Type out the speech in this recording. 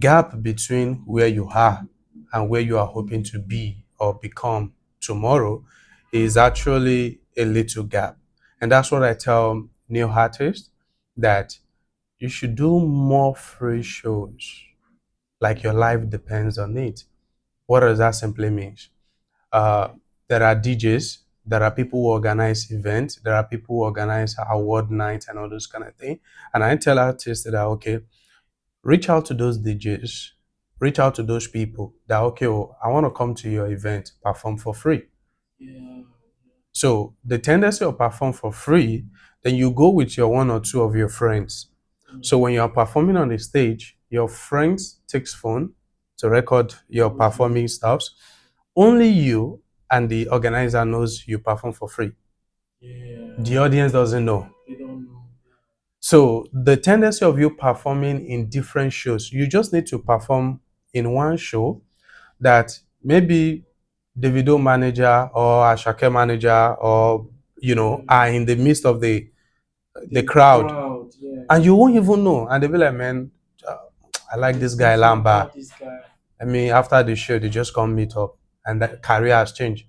gap between where you are and where you are hoping to be or become tomorrow is actually a little gap. And that's what I tell new artists, that you should do more free shows, like your life depends on it. What does that simply mean? Uh, there are DJs, there are people who organize events, there are people who organize award nights and all those kind of things. And I tell artists that, okay, reach out to those DJs, reach out to those people that, okay, oh, I want to come to your event, perform for free. Yeah. So the tendency of perform for free, then you go with your one or two of your friends. So when you are performing on the stage, your friends takes phone to record your performing stuffs. Only you and the organizer knows you perform for free. Yeah. The audience doesn't know. They don't know. So the tendency of you performing in different shows, you just need to perform in one show that maybe Davido manager or Ashake manager or are in the midst of the crowd, Yeah. and you won't even know, and they'll be like, man, uh, I like this guy Lamba. This guy. I mean, after the show, they just come meet up, and that career has changed.